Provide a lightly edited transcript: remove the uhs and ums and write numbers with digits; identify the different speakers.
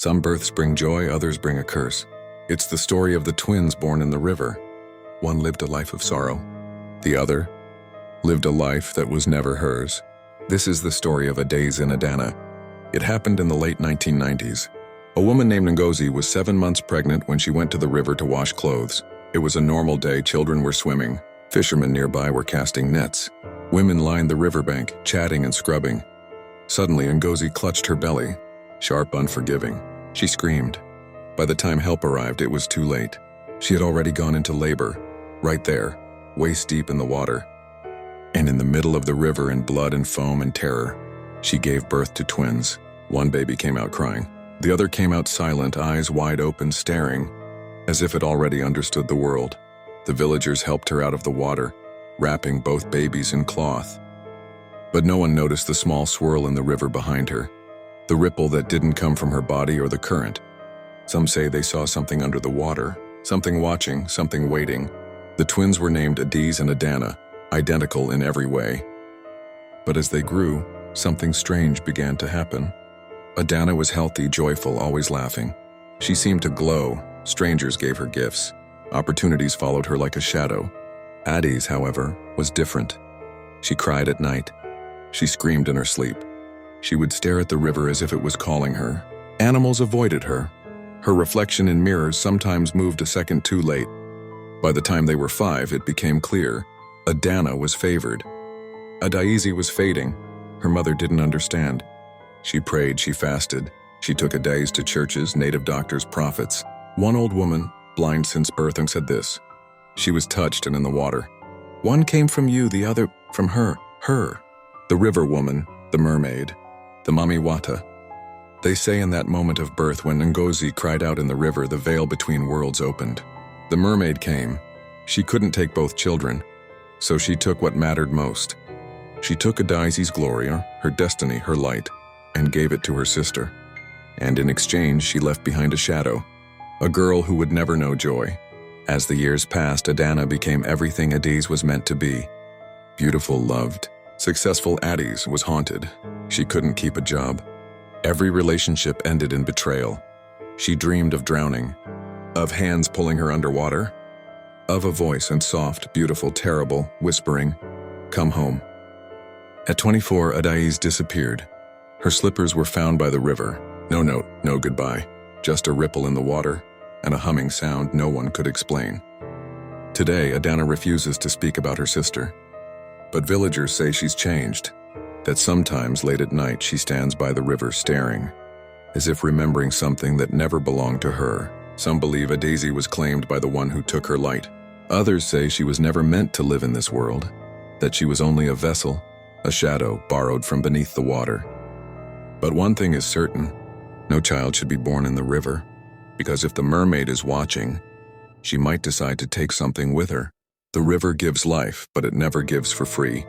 Speaker 1: Some births bring joy, others bring a curse. It's the story of the twins born in the river. One lived a life of sorrow. The other lived a life that was never hers. This is the story of Adeze and Adana. It happened in the late 1990s. A woman named Ngozi was 7 months pregnant when she went to the river to wash clothes. It was a normal day, children were swimming. Fishermen nearby were casting nets. Women lined the riverbank, chatting and scrubbing. Suddenly, Ngozi clutched her belly, sharp, unforgiving. She screamed. By the time help arrived, it was too late. She had already gone into labor, right there, waist deep in the water. And in the middle of the river, in blood and foam and terror, she gave birth to twins. One baby came out crying. The other came out silent, eyes wide open, staring, as if it already understood the world. The villagers helped her out of the water, wrapping both babies in cloth. But no one noticed the small swirl in the river behind her, the ripple that didn't come from her body or the current. Some say they saw something under the water, something watching, something waiting. The twins were named Adeze and Adana, identical in every way. But as they grew, something strange began to happen. Adana was healthy, joyful, always laughing. She seemed to glow. Strangers gave her gifts. Opportunities followed her like a shadow. Adeze, however, was different. She cried at night. She screamed in her sleep. She would stare at the river as if it was calling her. Animals avoided her. Her reflection in mirrors sometimes moved a second too late. By the time they were 5, it became clear. Adana was favored. Adeze was fading. Her mother didn't understand. She prayed, she fasted. She took Adeze to churches, native doctors, prophets. One old woman, blind since birth, said this. She was touched and in the water. One came from you, the other from her. The river woman, the mermaid, the Mami Wata. They say in that moment of birth when Ngozi cried out in the river, the veil between worlds opened. The mermaid came. She couldn't take both children, so she took what mattered most. She took Adeze's gloria, her destiny, her light, and gave it to her sister. And in exchange, she left behind a shadow, a girl who would never know joy. As the years passed, Adana became everything Adeze was meant to be. Beautiful, loved, successful. Adeze was haunted. She couldn't keep a job. Every relationship ended in betrayal. She dreamed of drowning, of hands pulling her underwater, of a voice and soft, beautiful, terrible, whispering, "Come home." At 24, Adeze disappeared. Her slippers were found by the river. No note, no goodbye, just a ripple in the water and a humming sound no one could explain. Today, Adana refuses to speak about her sister. But villagers say she's changed, that sometimes late at night she stands by the river staring, as if remembering something that never belonged to her. Some believe Adeze was claimed by the one who took her light. Others say she was never meant to live in this world, that she was only a vessel, a shadow borrowed from beneath the water. But one thing is certain, no child should be born in the river, because if the mermaid is watching, she might decide to take something with her. The river gives life, but it never gives for free.